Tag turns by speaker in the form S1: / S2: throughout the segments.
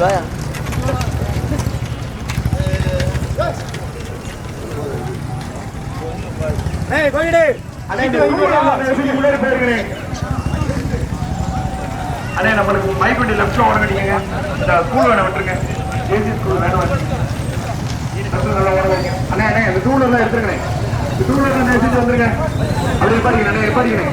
S1: வாயா
S2: அண்ணே நம்மளுக்கு மைக்குண்டி லெப்ட்ல ஓடங்கடிங்க. இந்த ஸ்கூல் வேணும் விட்டுருங்க. ஏசி ஸ்கூல் வேணும் அண்ணே அண்ணே இந்த டூல எல்லாம் எடுத்துருக்கேன். இந்த டூல எல்லாம் எடுத்துட்டு வந்துருங்க. அப்படி பாருங்க அண்ணே பாருங்க.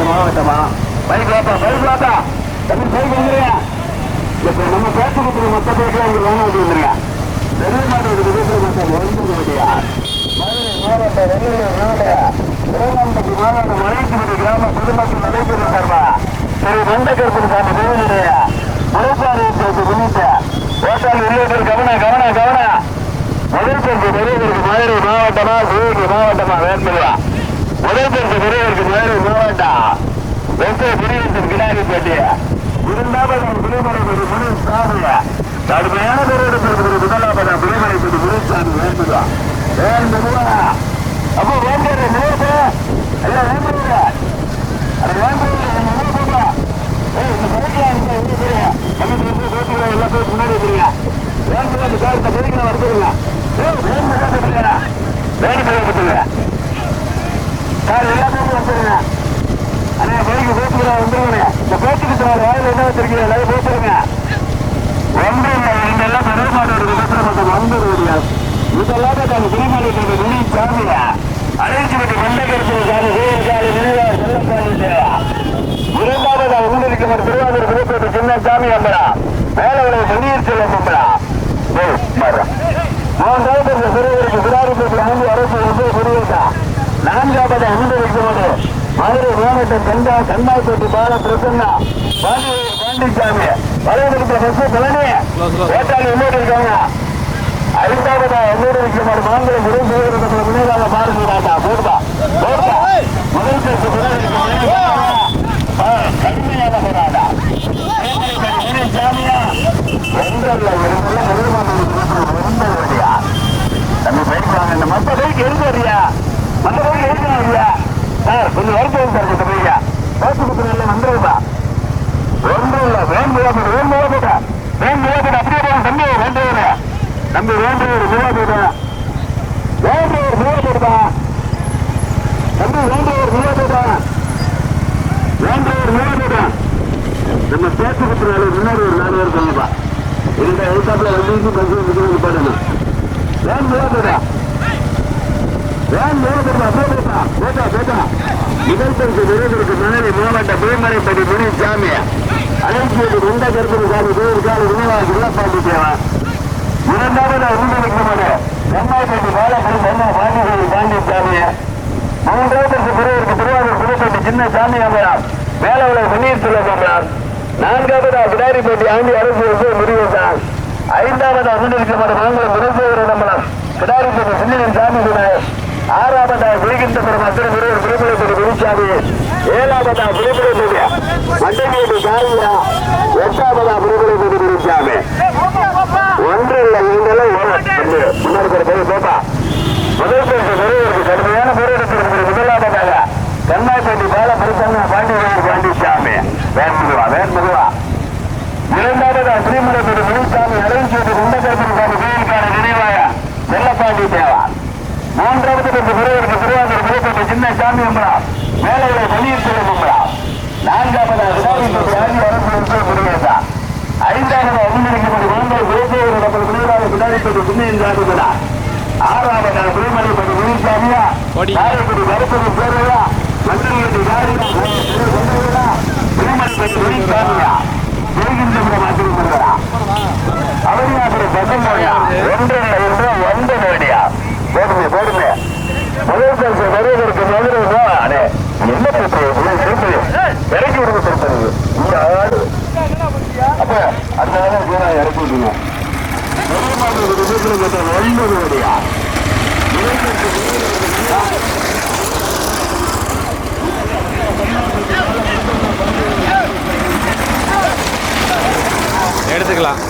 S2: மாவட்டமா நம்ம பேசுறது மொத்த பேசலாம் வந்துருங்க. மலைக்குடி கிராம பொதுமக்கள் நடைபெறும் சார்பா திரு மண்டகர்பன் சாமி தேவனுடைய முறைப்பாடு முன்னிட்ட ஓட்டாளி உள்ளிட்டர் கவன கவன கவன முதல் பரிசு பெரியவருக்கு மதுரை மாவட்டமா சிவகங்கை மாவட்டமா வேண்பதுவா. முதல் பரிசு பெரியவருக்கு மதுரை மாவட்டம் வெற்றி பிரிவின் கிடாரிப்பேட்டை இரண்டாவது விடுமுறைப்படி முனிசாமிய கடுமையான பேரிடத்திற்கு முதலாவது விடுமுறைப்படி முனிசாமி வேண்பதுவா வேண்பதுவா. அப்போ வேண்டியது நினைப்பு அல்ல வேண்டுவீங்க அது வேண்டுவீங்க எல்லா பேருக்கு முன்னாடி இருக்கிறீங்க. வேண்டுவது காலத்தை பெருக்கின வருதுங்க வேண்டுங்க சார் எல்லா பேரும் வந்துருங்க. அண்ணா பெருக்கி பேச்சுக்கிற வந்துருங்க. இந்த பேச்சுக்கு வாயில் என்ன வச்சிருக்கீங்க எல்லாரும் பேசுறீங்க. ஒன்று இல்லை இதெல்லாம் பெருமாட்டோட விமர்சனம் வந்துடு முடியாது. இதெல்லாம் நாங்கள் திருமாவட்டத்தில் துணி சாமியா அழைச்சிவிட்டு மண்டகரிசி சாமி சாமி நினைவார் செல்லசாமி சேவா. இரண்டாவது உங்களுக்கு திருவாரூர் புதுப்பேட்டை சின்ன சாமி அம்பரா மேல உலக தண்ணீர் செல்லம் அம்பரா. மூன்றாவது சிறுவருக்கு சிறாரிப்பேட்டை ஆண்டு அரசு புரியுதா. நான்காவது அமுது வைக்கும்போது மதுரை மாவட்டம் கண்டாய்பேட்டை பால பிரசன்னா பாண்டிசாமி வலைவெளித்த பஸ் பழனி ஓட்டாளி முன்னோடி இருக்காங்க. ஐந்தாவது முன்னோடி வைக்கும்போது மாநிலம் முறைப்பேரத்தை முன்னேறாக பாருங்க போடுவா முதல் பேசு கடுமையான போராடா சாமியா ஒன்றல்ல ஒன்றியா நம்ம பயிர்வாங்க. இந்த மற்ற பைக்கு எடுத்து வரியா மற்ற பைக்கு எடுக்கணும் இல்லையா சார் கொஞ்சம் வருத்தம் சார் கிட்ட பையா பேசு குத்துறதுல வந்துருப்பா. ஒன்றும் இல்லை வேண்டுவா போட்டா அப்படியே போகணும். தம்பி வேண்டுவது தம்பி வேண்டுவது மூவா போட்டா வேண்டுவது மூவா போட்டா தம்பி வேண்டுவது மூவா போட்டா வேண்டுவது மூவா போட்டா. நம்ம பேச்சு குத்துறாரு முன்னாடி ஒரு 4 பேர் சொல்லுப்பா. இந்த எழுத்தாப்புல வந்து கொஞ்சம் பாடணும். வேன் மூவா போட்டா வேன் மூவா போட்டா போட்டா போட்டா போட்டா. முதல் பரிசு விருதுக்கு மதுரை மாவட்ட பூமரைப்படி முனிசாமி அழைச்சியது கொண்ட கருப்பதி சாமி கோயிலுக்கான விநியோக உள்ளப்பாண்டி தேவா. இரண்டாவது உண்டு வைக்கும்போது கம்மாய்பேட்டை பாலப்படி மன்னா பாண்டிகோயில் பாண்டிசாமி. மூன்றாவது பரிசு பிரிவிற்கு திருவாரூர் புதுப்பேட்டை சின்ன சாமி அமராம் மேல உலக பன்னீர் செல்வம் அமராம். நான்காவது கிடாரிப்பேட்டை ஆண்டி அரசு முருகேசான். ஐந்தாவது அமுதிற்கு மாநிலம் முருகேசன் அம்பலம் கிடாரிப்பேட்டை சின்னன் சாமி விநாயகர். ஆறாவதா விழுகின்ற பெருமாத்திர முருகர் புதுப்பேட்டை குருசாமி. ஏழாவதா புதுப்பேட்டை மண்டகேட்டு காரியா. எட்டாவதா புதுப்பேட்டை குருசாமி. ஒன்று இல்லை இவங்கெல்லாம் முன்னாடி போப்பா. முதல் பரிசு பெரியவருக்கு கடுமையான போராட்டத்திற்கு முதலாவதாக கம்மாய்பேட்டை பால பிரசன்னா பாண்டிசாமி வேண்முதுவா. இரண்டாவது ஸ்ரீமலைப்பேட்டை முனிசாமி கோயிலுக்கான நினைவாக செல்லப்பாண்டி தேவா. மூன்றாவது திருவாரூர் புதுக்கோட்டை சின்ன சாமி அம்பலம் மேலவரை பள்ளியர் அம்பலம். நான்காவது முருகேசா. ஐந்தாவது அபிநடிக்கப்பட்ட வேந்தர் தேசிய டபுள் முனைவாக பின்னாடிப்பட்ட சின்ன ஜாதிகளா. ஆறாவது திருமலைப்பட்ட முனிசாமியா காரைக்குடி கருப்பதி பேரையா மந்திரிகட்டி ஜாதிகளா திருமலைப்பட்ட முனிசாமியா ஜெயகின்ற மாற்றிருக்கிறா. அவரியாபுரம் பசங்கோடியா ஒன்று நோடியா போடுமே போடுமே முதல் பரிசு வருவதற்கு மதுரை என்ன பிரச்சனை இறக்கி விடுங்க சொல்றது இந்த ஆடு அப்ப அந்த இறக்கி விடுங்க. ஒன்று நோடியா
S1: எடுத்துக்கலாம்.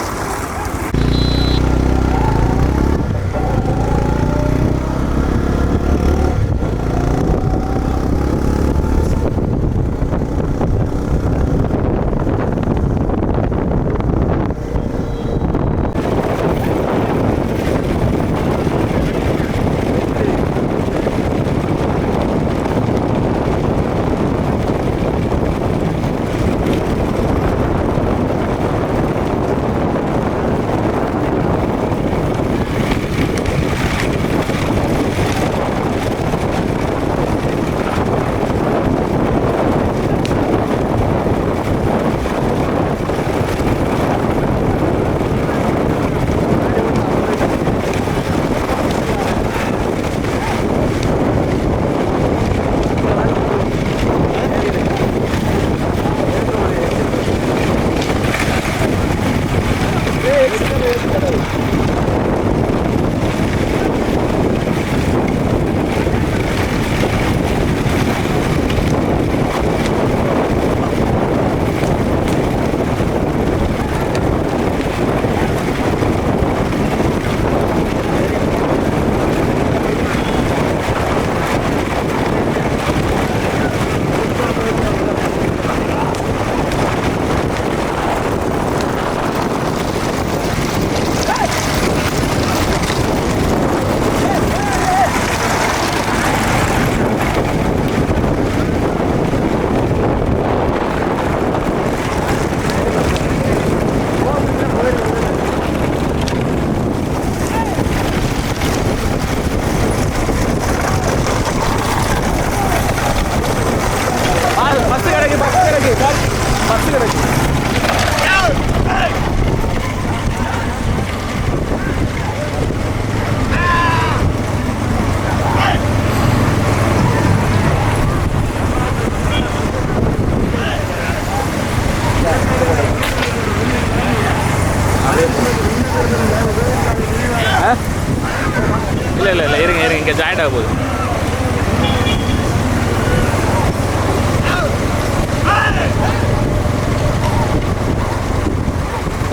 S1: இல்லை இருங்க இங்கே ஜாயிண்ட் ஆக போகுது.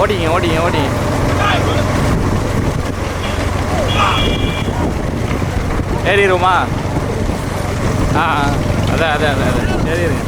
S1: ஓடிங்க ஏறிடுமா? அதான் ஏறிடுங்க.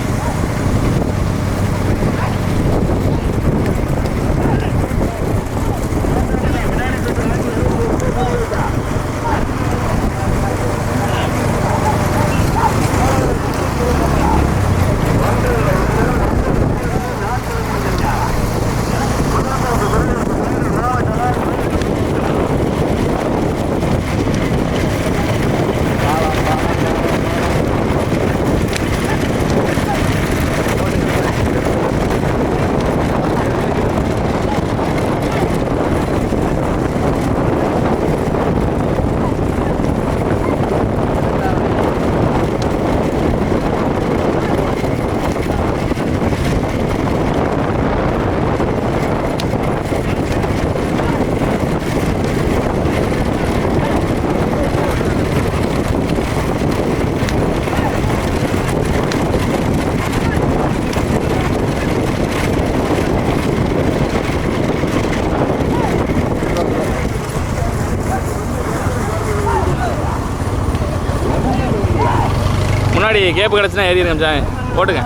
S1: முன்னாடி கேப்பு கிடச்சுன்னா ஏறிடுங்க சாமி, போட்டுங்க.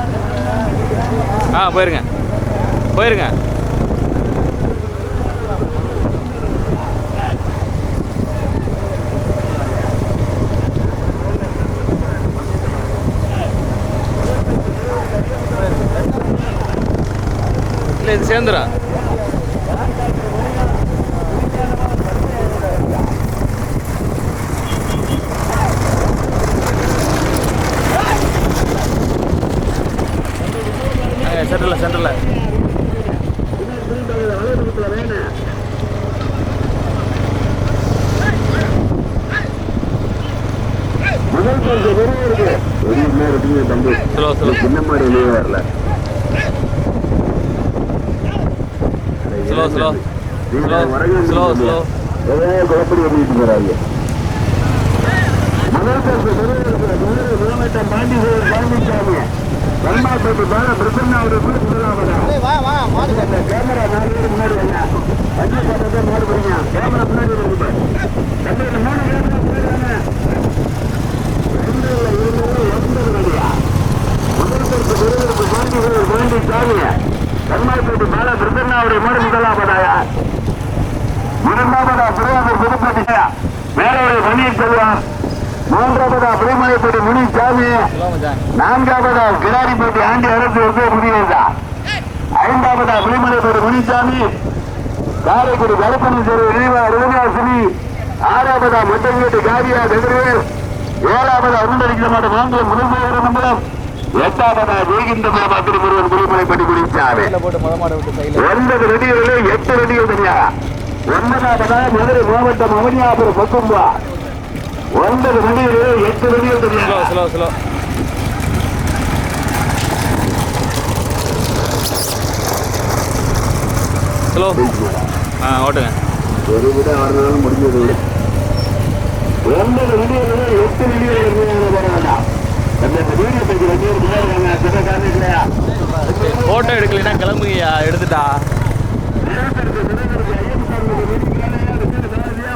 S1: போயிருங்க. சேர்ந்துடும். சென்டரில் சென்டரில் ஸ்லோ ஸ்லோ
S2: சின்ன மாதிரி வெளியே வரல.
S1: Slow slow slow slow slow
S2: குழப்படி பண்ணிட்டு போறாங்க. முதலமைச்சர் பாண்டி பழனிசாமி பரமாப்பட்டு பால பிரசன்னா அவர்கள் கேமரா 4 பேர் முன்னாடி வரல. 5 பேர் முன்னாடி போறீங்க. கேமரா முன்னாடி வருது. 3 கேமரா முன்னாடி தானே. 2 முதலமைச்சருக்கு பாண்டி சாமி பரமாப்பட்டு பால பிரசன்னா அவருடைய மூடு முதலாவதாக. இரண்டாவதா பிரதமர் புதுப்பட்டி மேலவரை பன்னீர்செல்வம். மூன்றாவதா புதுமலைப்பட்டி முனிசாமி. நான்காவதா கிடாரிப்பட்டி ஆண்டி அரசு முடிவதா. ஐந்தாவதா புதுமலைப்பட்டி முனிசாமி. காரைக்குடி கருப்பணி தெரு ருவகாசினி. ஆறாவதா முட்டங்கேட்டு காரியா கதிரவேல். ஏழாவதா அருந்தடிக்க மாட்ட மாங்கலம் முதல்வர் மண்டலம். எட்டாவதா ஜெயகிந்தபுரம் அப்படி ஒருவர் புதுமலைப்பட்டி முனிசாமி. 9 ரெடிகளில் 8 ரெடிகள் தனியா. 9வதா மதுரை மாவட்டம் அவனியாபுரம் பக்கும்பா. 9 ரெடிகளில் 8 ரெடிகள் தனியா.
S1: ஸ்லோ ஸ்லோ ஸ்லோ ஓட்டுங்க.
S2: ஒரு விட வரனாலும் முடிஞ்சது. 9 ரெடிகளில் 8 ரெடிகள் வேண்டாம்.
S1: போட்டோ எடுக்கலைன்னா கிளம்புங்கய்யா. எடுத்துட்டா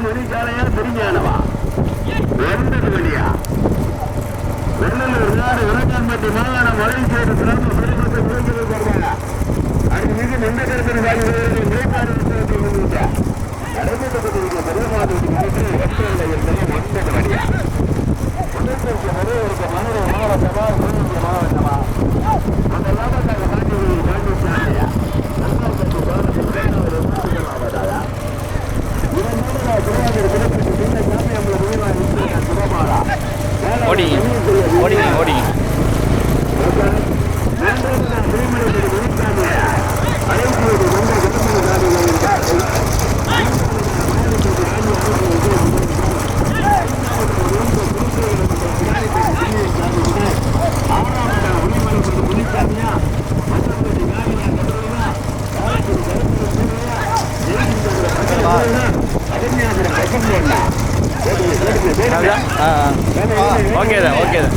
S2: மணிக்காலையா தெரிஞ்சானவா 9 மணியா வெள்ளலூர் நாடு விளக்கான்பட்டி மாகாணம் மலைச்சேரி கிராம அதுக்கு மிக நெண்ட கருத்து மேற்பாடு நடைபெற்றப்பட்டிருக்கிற பெருமாதி 9 மணியா மதுரை மாவட்டமா மாவட்டமா அதெல்லாம்
S1: ஓடிங்க ஓடிங்க ஓடிங்க. ஓகே தான் ஓகே தான்.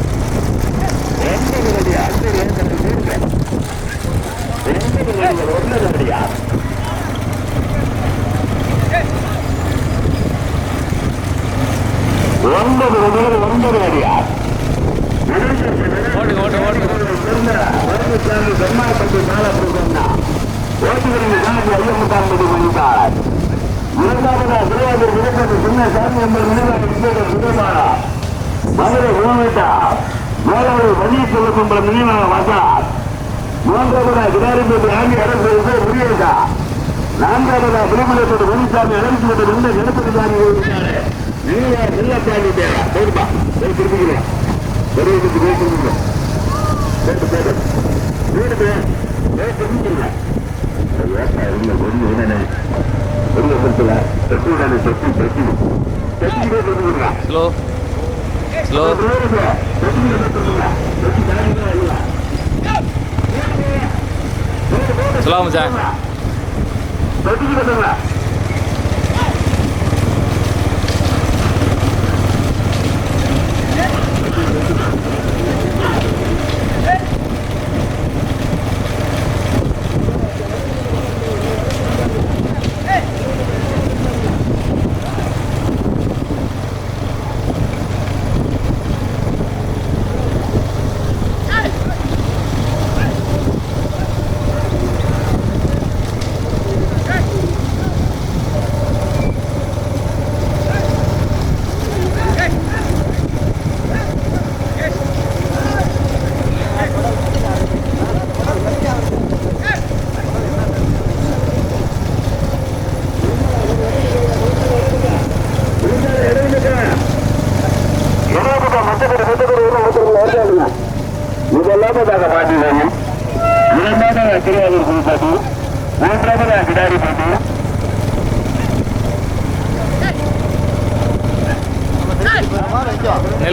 S1: ஓட்டுங்க ஓட்டு ஓட்டுங்க.
S2: மதுரை மாவட்டம் மேலவரை பன்னீர்செல்வ கும்பலம் நினைவாக வந்தார். 3வதா கிடாரிப்பட்டி ஆண்டி அரசு முடியதா. 4வதா புதுமலைப்பட்டி முனிசாமி அரசு இந்த கணபதி சாமி நெல்லாச்சாமி போயிருப்பா திருப்பிக்கிறேன்.
S1: ஸ்லோ ஸ்லோ ஸ்லோ மச்சான்.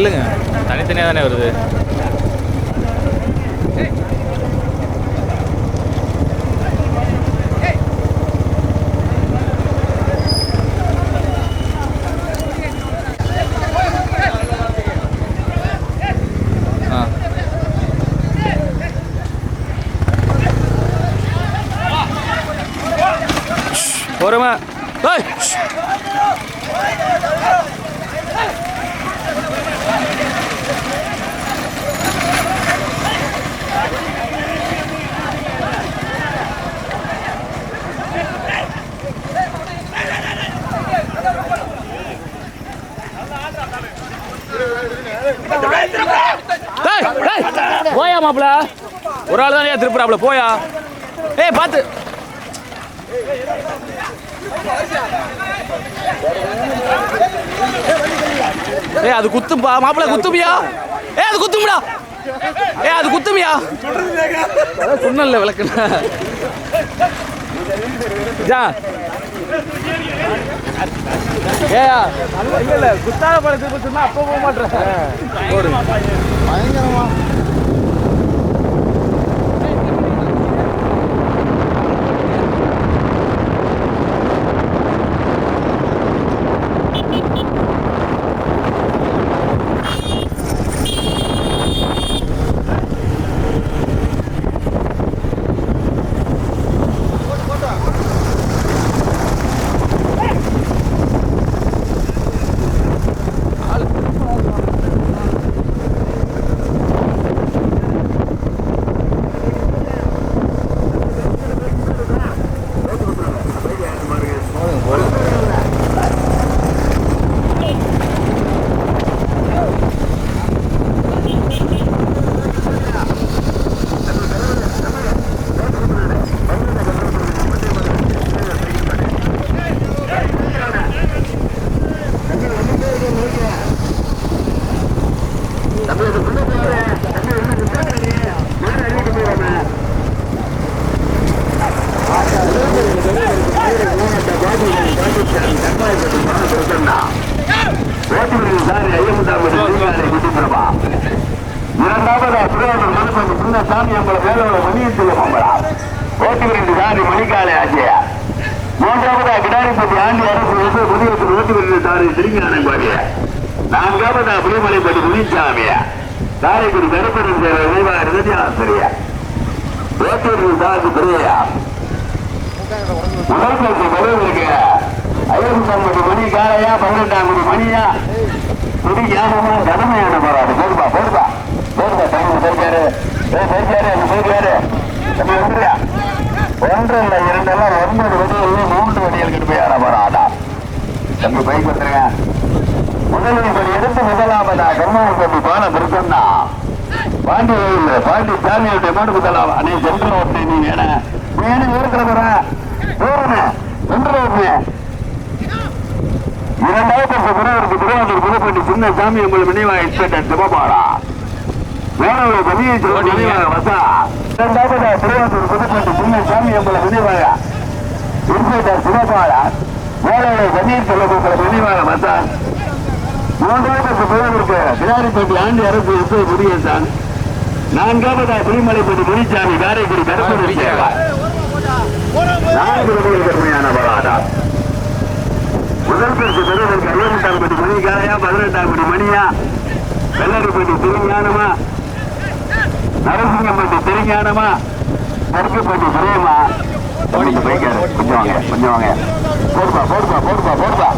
S1: நெல்லுங்க தனித்தனியாக தானே வருது. பொறுமை. போயா மாப்பிள, ஒரு ஆள் தானே திருப்புறாப்புல, போயா. ஏய் பார்த்து. ஏய் அது குத்துப்பா மாப்பிள, குத்துமியா. ஏய் அது குத்தும்டா. ஏய் அது குத்துமியா. சொன்னல விளக்குன ஜா. ஏயா இல்ல குத்தாத படத்துக்கு சொன்னா அப்ப போக மாட்டேன். ஒரு பயங்கரமா சாமி அம்பல வேலோட மணியில் சொல்ல போம்பளா ஓட்டுவிரண்டு சாரி மணிக்காலை ஆசியா. மூன்றாவதா கிடாரிப்பட்டி ஆண்டி அரசு புதியத்தில் ஓட்டுவிரண்டு சாரி சிறுஞானம் பாடிய. நான்காவதா புலிமலைப்பட்டி முனிசாமியா காரைக்குடி கருப்பரன் சேர நினைவாக இருந்தது ஆசிரியா. ஓட்டுவிரண்டு சாரி பிரியா முதல்வருக்கு பலவு இருக்க 59 மணி காலையா 12ஆம் மணியா துடி ஞாபகமா கடமையான போராடு. போடுப்பா போடுப்பா போடுப்பா டைம் போயிருக்காரு. ஒன்று இல்லை 2 எல்லாம் 9 வடிகள் 3 வடிகள் கிருப்பையான போராடா. தம்பி பைக் வந்துருங்க. முதலில் படி எடுத்து முதலாமதா கருமாவட்டி பால பிரசன்னா பாண்டி கோயில் பாண்டி சாமியோடைய மாடு முதலாம் அன்னை சென்று ஓட்டு நீ வேணும் இருக்கிற இரண்டாவது குருவருக்கு திருவாரூர் புதுப்பட்டி சின்ன சாமி உங்கள் நினைவாக இன்ஸ்பெக்டர் சிவபாலா வேணவரை பணியை நினைவாக வசா. இரண்டாவது திருவாரூர் புதுப்பட்டி சின்ன சாமி உங்களை நினைவாக இன்ஸ்பெக்டர் சிவபாலா வேணவரை பணியை சொல்ல நினைவாக வசா. மூன்றாவது குருவருக்கு கிடாரிப்பட்டி ஆண்டி அரசு இசை முருகேசன். நான்காவது புலிமலைப்பட்டி முனிசாமி காரைக்குடி கருப்பூர் சேவா. 4 கடுமையான போராடா. முதல் பரிசு பெறுவதற்கு 58ஆம் படி மணிக்காலையா 18ஆம் படி மணியா வெள்ளரிப்பட்டி திருஞானமா நரசிங்கம்பட்டி திருஞானமா கருக்கப்பட்டி பிரேமா. கொஞ்சம் வாங்க போடுப்பா போடுப்பா போடுப்பா போடுப்பா.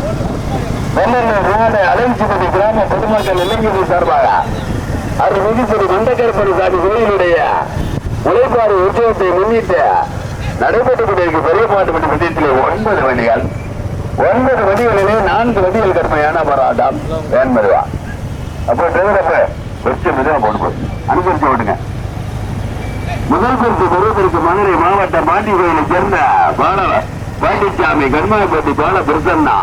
S1: வெள்ளூர் நாடு அலைச்சிப்பட்டி கிராம பொதுமக்கள் இளைஞர்கள் சார்பாக அருள்மிகுதிப்படி மண்டக்கருப்படி சாமி கோயிலுடைய உழைப்பாடு உற்சவத்தை முன்னிட்டு நடைபெற்றுக் கொண்டிருக்க பெரிய மாட்டுப்பட்டி பட்டியத்திலே 9 வண்டிகள் 9 வண்டிகளிலே 4 வண்டிகள் கடுமையான போராட்டம் வேன்மருவா. அப்போ டிரைவர் வெற்றி மிதமா போட்டு அனுசரிச்சு ஓட்டுங்க. முதல் பரிசு பெறுவதற்கு மதுரை மாவட்டம் பாண்டி கோயிலை சேர்ந்த பாண்டிச்சாமி கர்மாப்பட்டி பால பிரசன்னா.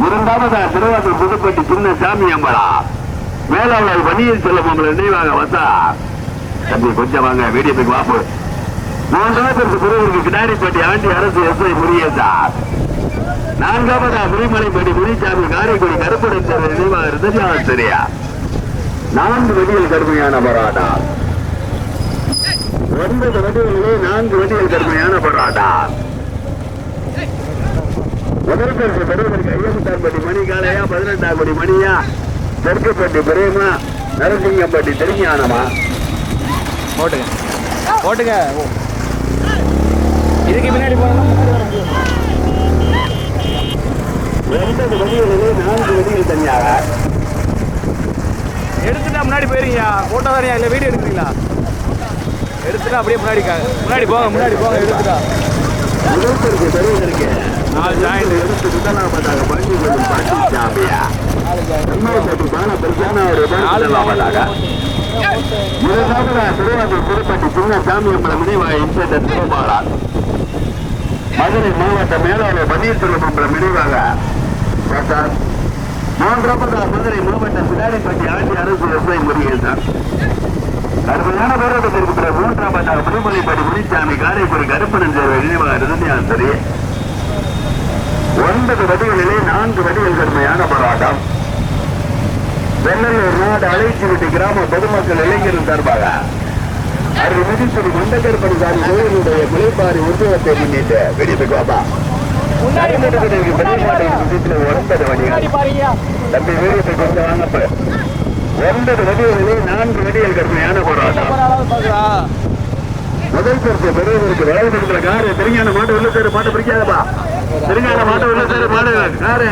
S1: இரண்டாவதா திருவாரூர் புதுப்பட்டி சின்ன சாமி அம்பலா மேலாளர் பணியில் செல்லும் உங்களை நினைவாக வசா. தம்பி கொஞ்சம் வாங்க வீடியோக்கு வாப்பு. மூன்றாவது பெறுவதற்கு கிடாரிப்பட்டி ஆண்டி அரசு எஸ்ஐ முருகேசா.
S2: நான்காவதா புலிமலைப்பட்டி முனிசாமி காரைக்குடி கருப்படை தேர்வு நினைவாக இருந்தது ஆசிரியா 4 வண்டிகள் கடுமையான போராட்டம் 9 வண்டிகளிலே 4 வண்டிகள் கடுமையான போராட்டம் முதல் பரிசு பெறுவதற்கு ஐயமுத்தான்பட்டி மணி காலையா 18ஆம் படி மணியா தெற்குப்பட்டி பிரேமா நரசிங்கம்பட்டி தெரிஞானமா
S3: ஓட்டுங்க இதுக்கு பின்னாடி போகணும்
S2: 9 வண்டிகளிலே 4 வண்டிகள் தனியாக
S3: எடுத்துட்டா முன்னாடி போயிருங்க போட்டோ வரையா இல்லை வீடியோ எடுக்கிறீங்களா எடுத்துட்டா அப்படியே முன்னாடி போங்க எடுத்துட்டா
S2: முதல் பரிசு பெறுவதற்கு
S3: 4 ஜாயிண்ட்
S2: எடுத்து முதலாவதாக பழனி பாட்டி சாமியா அம்மாவட்டி பான பிரச்சான ஒரு முதலாவதாக திருவாரூர் திருப்பட்டி சின்ன சாமியம்பலம் நினைவாக இன்ஸ்பெக்டர் சிவபாலா மதுரை மாவட்ட மேலாளர் பன்னீர்செல்வம் நினைவாக டாக்டர் 3ஆவதாக மதுரை மாவட்ட பிடாரிப்பட்டி ஆட்சி அரசு எஸ்ஐ முருகேசன் கடுமையான போராட்டத்திற்கு பிறகு 3ஆவதாக புதுமலைப்பட்டி முனிசாமி காரைக்குடி கருப்பணன் தேர்வு நினைவாக இருந்தது சரி 9 வடிகளிலே 4 வடிகள் கடுமையான போராட்டம் வெள்ளலூர் நாடு அலைச்சிவிட்டு கிராம பொதுமக்கள் இளைஞர்கள் சார்பாக அருள்மிகு மண்டகர்படி சாமி கோயிலுடைய முளைப்பாரி உற்சவத்தை முன்னிட்டு வெடிப்புக்கோப்பா 9 வண்டிகள் தம்பி வீரத்தை கொண்டு வாங்கப்ப 9 வடிகளிலே 4 வடிகள் கடுமையான போராட்டம் முதல் பரிசு பெறுவதற்கு வளர்ந்து காரு தெரிஞான மாட்டு உள்ள சேரு மாட்டு பிடிக்காதப்பா தெரிஞான மாட்டு உள்ள சேரு மாடு காரு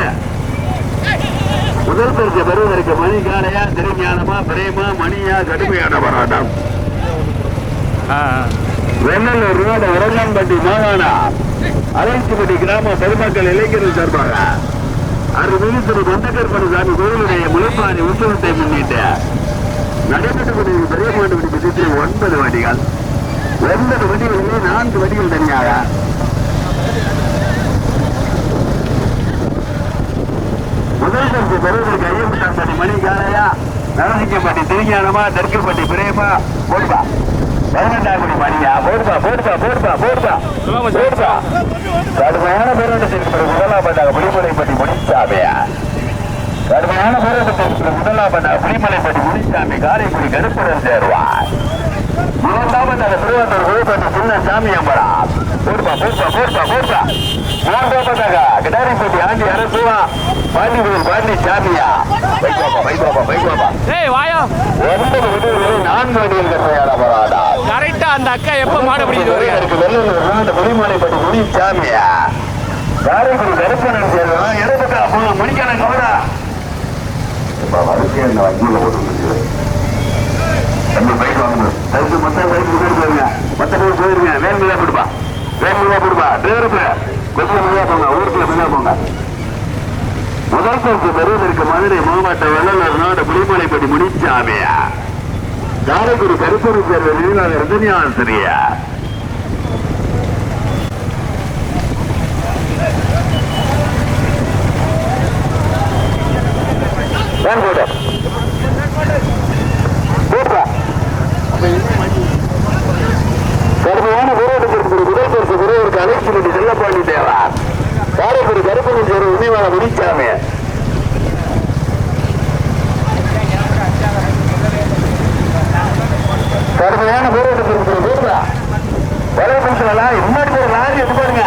S2: முதல் பரிசு பெறுவதற்கு மணி காலையா தெரிஞானமா பிரேமா மணியா கடுமையான போராட்டம் வெள்ளலூர் ரோடு உரங்காம்பட்டி மாகாணா அலைச்சிப்பட்டி கிராம பொதுமக்கள் இளைஞர்கள் சார்பாக அருள்மிகு மண்டகர்படி சாமி கோயிலுடைய முளைப்பாரி உற்சவத்தை முன்னிட்டு நடைபெற்றுக் கொண்டிருக்கும் பெரிய மாட்டு வண்டி பற்றி 9 வண்டிகள் 9 வண்டிகளிலே 4 வண்டிகள் தனியாக முதல் பரிசு பெறுவதற்கு ஐயமுத்தான்பட்டி மணி காலையா நரசிங்கம்பட்டி தெரிஞானமா தெற்குப்பட்டி பிரேமா போடுபா 18ஆம் படி மணியா போடுபா கடுமையான போராட்டத்திற்கு பிறகு முதலாவதாக புலிமலைப்பட்டி முனிசாமியா கடுமையான போராட்டத்திற்கு முதலாவதாக புலிமலைப்பட்டி முனிசாமி காரைக்குடி கருப்பணன் சேர்வார் 2ஆவதாக திருவாரூர் கோயில்பட்டி சின்ன சாமி அம்பரா போடுபா 3ஆவதாக கிடாரிப்பட்டி ஆண்டி அரசுவா பாண்டிபுரம் பாண்டி சாமியா பைபாபா
S3: 9
S2: வண்டிகளில் 4 வண்டிகள் கடுமையான போராட்டம்
S3: கரெக்டா அந்த அக்கா எப்ப மாட பிடிக்குது
S2: வெள்ளலூர் புலிமலைப்பட்டி முனி சாமியா காரைக்குடி கருப்பணன் சேர்வா இடத்துக்கா மணிக்கான கவரா வரிசையா இந்த வண்டியில போட்டு பைக் வாங்கணும் அதுக்கு மொத்த பைக் போயிருங்க மொத்த பேர் போயிருங்க வேன்மையா போடுப்பா டிரைவருக்கு கொஞ்சம் மெதுவா போங்க ஊருக்குள்ள மெதுவா போங்க முதல் பரிசு பெறுவதற்கு மதுரை மாவட்ட வெள்ளலூர் நாடு புலிமலைப்பட்டி முனிசாமியா காரைக்குடி கருப்பணன் சேர்வு நினைவாக இருந்தது ஆசிரியா கடுமையான போராட்டத்திற்கு முதல் பரிசு பெறுவதற்கு அலைச்சிப்பட்டி செல்லப்பாண்டி தேவா காரைக்குடி கருப்பணன் சேர்வு நினைவாக முனிசாமி கடுமையான போராட்டத்திற்கு வலைபுரத்துலாம் முன்னாடி ஒரு லாரி எடுத்து பாருங்க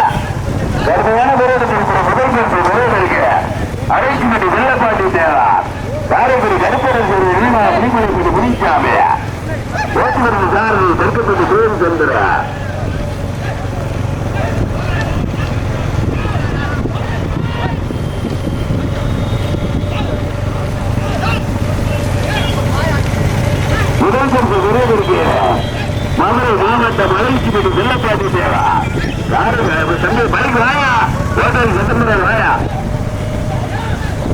S2: கடுமையான போராட்டத்திற்கு முதல் பரிசு பெறுவதற்கு அலைச்சிப்பட்டி செல்லப்பாண்டி தேவா காரைக்குடி கருப்பணன் சேர்வு நினைவாக புலிமலைப்பட்டி முனிசாமி ஓட்டுநர் சாரதி தெற்குப்பட்டி கோயில் சந்திர முதல் பரிசு பெறுவதற்கு மதுரை மாவட்ட மலைச்சிப்பட்டி செல்லப்பாட்டி தேவா தம்பி பைக் வாயா ஓட்டல் சட்டமுறை வாயா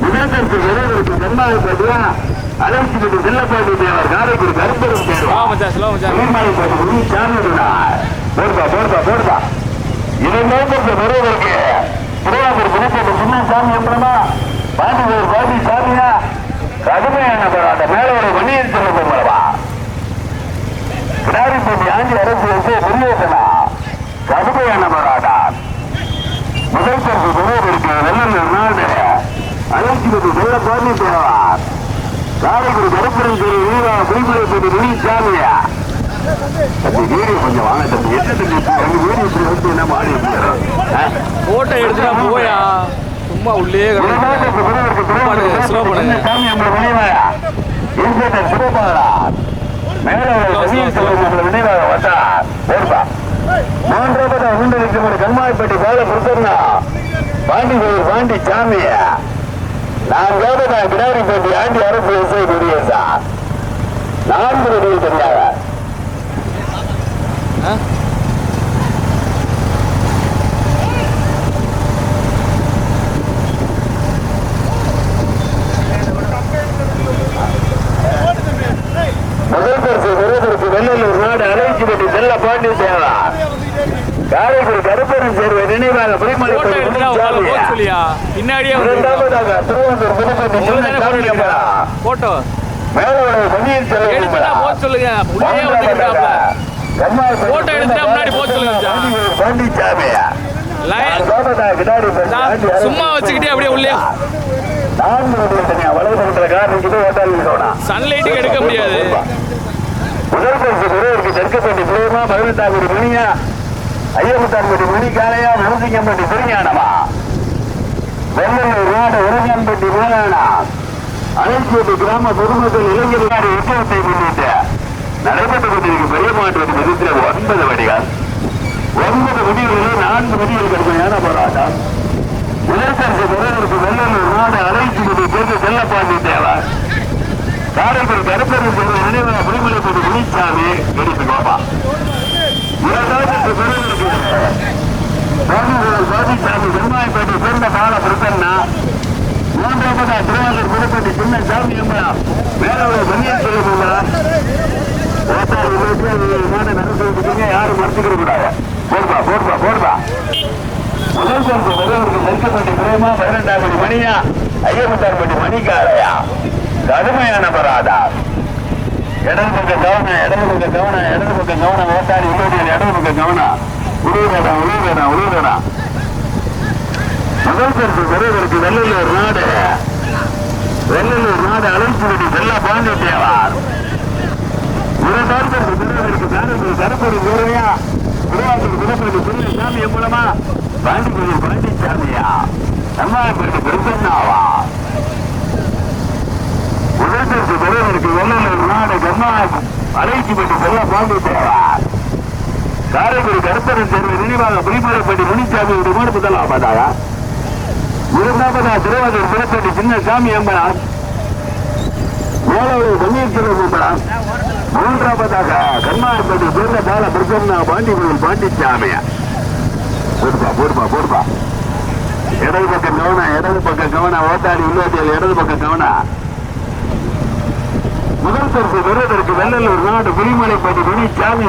S2: முதல் பரிசு பெறுவதற்கு கர்மாவப்பட்டியா அலைச்சிப்பட்டி செல்லப்பாட்டி தேவர் காரைக்குடி கருப்பணன் தேர்வா போடுபா 2ஆம் பரிசு பெறுவதற்கு திருவாரூர் புதுப்பட்டி சின்ன சாமி அம்பலமா பாண்டிபுரம் பாண்டி சாமியா கடுமையான போராட்டம் மேலோட வன்னியர் செல்வம் அல்லவா கிடாரிப்பட்டி ஆண்டி அரசு முருகேசனா கடுமையான போராட்டம் முதல் பரிசு பெறுவதற்கு நல்ல பாண்டி தேவார் காரைக்குடி கருப்பரன் சரி வீரா புலிமலைப்பட்டி முனிசாமியா அந்த வீடியோ கொஞ்சம் வாங்க தம்பி என்ன தம்பி வீடியோ இப்படி வந்து என்ன மாறி
S3: போட்டோ எடுத்துட்டா போயா சும்மா உள்ளே ஸ்லோ பண்ணுங்க
S2: சாமி நம்மள விளைவாயா இன்ஸ்பெக்டர் சிவபாலா மேல விளைவாக வந்தா போடுப்பா 3 ரூபாய் கண்மாய்பட்டி பால பிரசன்னா பாண்டி கோயில் பாண்டி சாமியா நான் கேட்டேன் கிடாரி பேட்டி ஆண்டி அரசு இசை குடியேசா 4 ரூபாய் தெரியாத முதல் பரிசு பெறுவதற்கு வெள்ளலூர் நாடு அலைச்சிபட்டி செல்ல பாண்டி தேவா காரைக்குடி கருப்பரன் சேர்வை நினைவாக பிரிமலை
S3: பின்னாடியே போட்டோ
S2: மேலோட பணியில்
S3: சொல்லுங்க போட்டோ எடுத்துட்டா முன்னாடி போக சொல்லுங்க
S2: பாண்டிச்சாமியா
S3: சும்மா வச்சுக்கிட்டே அப்படியே உள்ளே சன்லைட்டுக்கு எடுக்க முடியாது
S2: முதல் பரிசு பெறுவதற்கு தெற்குப்பட்டி புரியமா 18 மணியா ஐயமுத்தான்பட்டி மணி காலையா முருசிங்கம்பட்டி திருஞானமா வெள்ளலூர் நாடு உருங்கம்பட்டி மேலானா அனைத்து கிராம பொதுமக்கள் இளைஞர்கள் உற்சவத்தை முன்னிட்டு நடைபெற்றுக் கொண்டிருக்கும் பெரிய மாற்றம் விதத்தில் 9 வடிகள் 9 வடிகளில் 4 வடிகள் கடுமையான போராட்டம் முதல் பரிசு பெறுவதற்கு வெள்ளலூர் நாடு அலைச்சிபட்டி சேர்ந்து செல்லப்பாண்டி தேவர் காரைக்குடி கருப்பரன் சேர்ந்த நினைவாக புலிமலைப்பட்டி முனிசாமி எடுத்து பாப்பா சாமி பெருமாய்பேட்டை சேர்ந்த பால பிரசன்னா 3வது திருவாரூர் புதுப்பட்டி சின்ன சாமி அம்மா மேலோட பணியை சொல்லுங்க யாரும் மறுத்துக்கிற கூடாது போடுப்பா முதல் பரிசு பெறுவதற்கு தெற்குப்பட்டி பிரேமா 12 மணியா ஐயமுத்தான்பட்டி மணிக்காரையா கடுமையான பராதா இடது பக்கம் கவனம் ஓட்டாடி உள்ளூரில் இடது பக்கம் கவனம் உருவடா முதல் பரிசு பெறுவதற்கு வெள்ளலூர் நாடு அலைச்சிபட்டி செல்ல பாண்டி தேவார் 2வது பரிசு பெறுவதற்கு காரைக்குடி கருப்பூர் கோரையா திருவாரூர் புதுப்பட்டி சின்ன சாமி மூலமா பாண்டி கோயில் பாண்டிச்சாமியா அம்மாப்பட்டி பிரசன்னாவா முதல் பரிசு பெறுவதற்கு வெள்ளலூர் நாடு அலைச்சிபட்டி செல்ல பாண்டி தேவார் காரைக்குடி கருப்பரன் சேர்வை நினைவாக புலிமலைப்பட்டி முனிசாமி முதலாவதாக 2வது திருவாரூர் புதுப்பட்டி சின்ன சாமி அம்பலம் மேலூர் பன்னீர்செல்வம் அம்பலம் 3வதாக கண்மாய்பட்டி சேர்ந்த பால பிரசன்னா பாண்டி கோயில் பாண்டிச்சாமியா போடுப்பா இடது பக்கம் கவனம் ஓட்டாடி உள்ளோட்டியல் இடது பக்கம் கவனம் முதல் பரிசு பெறுவதற்கு வெள்ளலூர் நாடு புலிமலைப்பட்டி முனிசாமி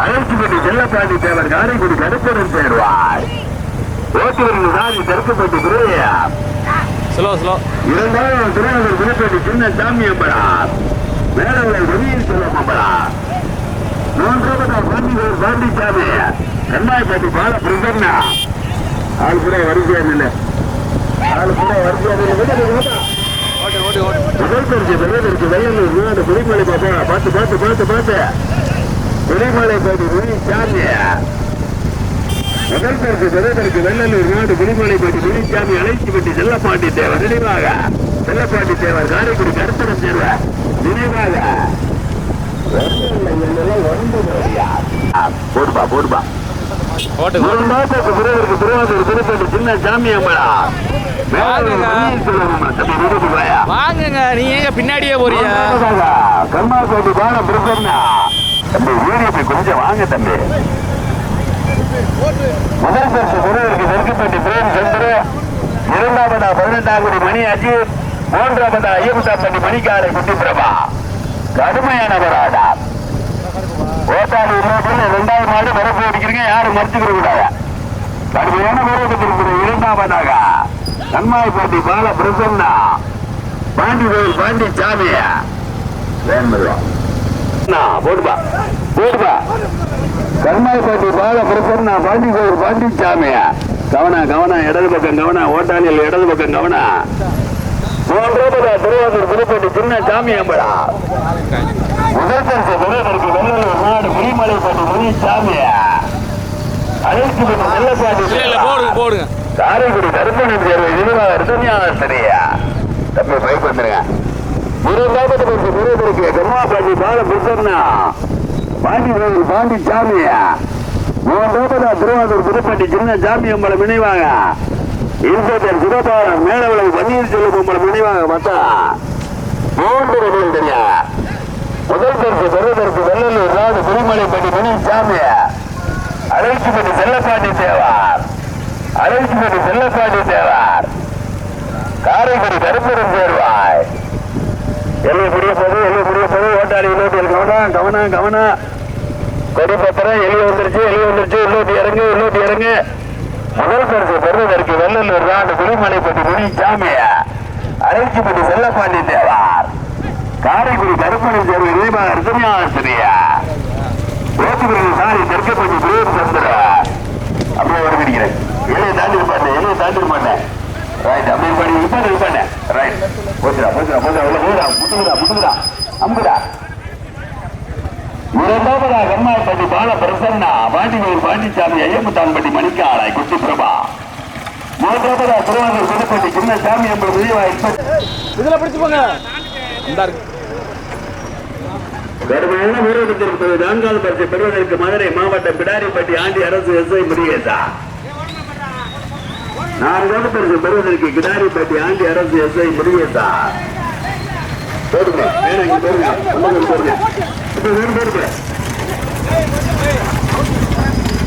S2: அழைச்சிப்பட்டி செல்லப்பாண்டி தேவர் காரைக்குடி கருப்பரன் சேர்வார் ஓட்டுவரின் ராஜி தெற்குப்பட்டி குருவையா 2வது திருவாரூர் புதுப்பட்டி சின்ன சாமி அம்பலம் மேலூர் வெளியில் செல்லும் அம்பலம் 3வது பாண்டிச்சாமி கண்மாய்பட்டி பால பிரசன்னா ஆள் கூட வரிசையா இல்லை முதல் பரிசு பெறுவதற்கு வெள்ளலூர் நாடு புலிமலை பார்த்து புலிமலைப்பட்டி முனிசாமியா முதல் பரிசு பெறுவதற்கு வெள்ளலூர் நாடு புலிமலைப்பட்டி முனிசாமி அழைச்சிப்பட்டி செல்லப்பாண்டி தேவர் நினைவாக செல்லப்பாண்டி தேவர் காரைக்குடி கருப்பரன் சேர்வ நினைவாக போடுப்பா 3வது பெறுவதற்கு திருவாரூர் புதுப்பட்டி சின்ன சாமி அம்மளா
S3: வாங்குங்க நீ எங்க பின்னாடியே போறியா
S2: கர்மாப்பட்டி பால பிரசன்னா தம்பி வீடியோ கொஞ்சம் வாங்க தம்பி முதல் பரிசு பெறுவதற்கு தெற்குப்பட்டி பிரேம் சந்திர 2வது 18 மணி அஜித் 3வது ஐயமுத்தான்பட்டி மணிக்காலை குட்டி பிரபா கடுமையான போராடா ஓட்டாளி 2வது மாடு பரப்பு அடிக்கிறீங்க யாரும் மறுத்துக்கிற கூடாது கடுமையான போராட்டத்தில் இருக்கிற 2வதாக கண்மாய்பட்டி பால பிரசன்னா பாண்டி கோயில் பாண்டிச்சாமியா போடுப்பா கண்மாய்பட்டி பால பிரசன்னா பாண்டி கோயில் பாண்டிச்சாமியா கவனம் இடது பக்கம் கவனம் ஓட்டாளியில் இடது பக்கம் கவனம் திருவாரூர் புதுப்பட்டி சின்ன சாமி அம்படா முதல் பரிசு பெறுவதற்கு வெள்ளலூர் நாடு புலிமலைப்பட்டி முனிசாமியா அழைத்து நெல்லப்பாட்டி காரைக்குடி கருப்பணன் சேர்வை நிர்வாக சரியா தம்பி பைக் வந்துருங்க இருபதாவது பரிசு பெறுவதற்கு கர்மாப்பாட்டி பால புத்தர்னா பாண்டி சாமியா மூன்றாவது திருவாரூர் புதுப்பட்டி சின்ன சாமி அம்பளை நினைவாங்க இன்ஸ்பெக்டர் சிவபாலன் மேலவளவு பன்னீர் செல்வம் உங்களை நினைவாங்க பார்த்தா 3 ரன்கள் தெரியா முதல் பரிசு பெறுவதற்கு வெள்ளலூர் நாடு புலிமலைப்பட்டி முனிசாமி அழைச்சிப்பட்டி செல்லப்பாண்டி தேவார் காரைக்குடி கருப்பூரம் சேர்வாய் எல்லை புரிய போது ஓட்டாளி இன்னொரு கவனம் கொடி பத்திரம் எலி வந்துருச்சு இன்னொரு இறங்கு முதல் பரிசு பெறுவதற்கு வெள்ளலூர் நாடு புலிமலைப்பட்டி முனிசாமி அழைச்சிப்பட்டி செல்லப்பாண்டி தேவார் காரைக்குடி கருப்பணி சேர்வை நினைவாக அர்த்தமியா ஓட்டுநர்கள் சாரி தெற்கப்பட்டி பிரேம் சந்திர அப்படியே வருகிறேன் எல்லையை தாண்டி மாட்டேன் ரைட் அப்படியே இருப்பானே ரைட் போச்சுடா அம்புடா இரண்டாவதா கம்மாப்பட்டி பால பிரசன்னா பாண்டிவேல் பாண்டிச்சாமி ஐயமுத்தான்பட்டி மணிக்காளாய் குட்டி பிரபா மூன்றாவதா திருவாரூர் புதுப்பட்டி சின்ன சாமி என்பது
S3: இதுல பிடிச்சு போங்க
S2: கடுமையான வீரத்திற்கு 4வது பரிசு பெறுவதற்கு மதுரை மாவட்டம் பிடாரிப்பட்டி ஆண்டி அரசு எஸ்ஐ முருகேசா 4வது பரிசு பெறுவதற்கு கிடாரிப்பட்டி ஆண்டி அரசு எஸ்ஐ முருகேசா போடுங்க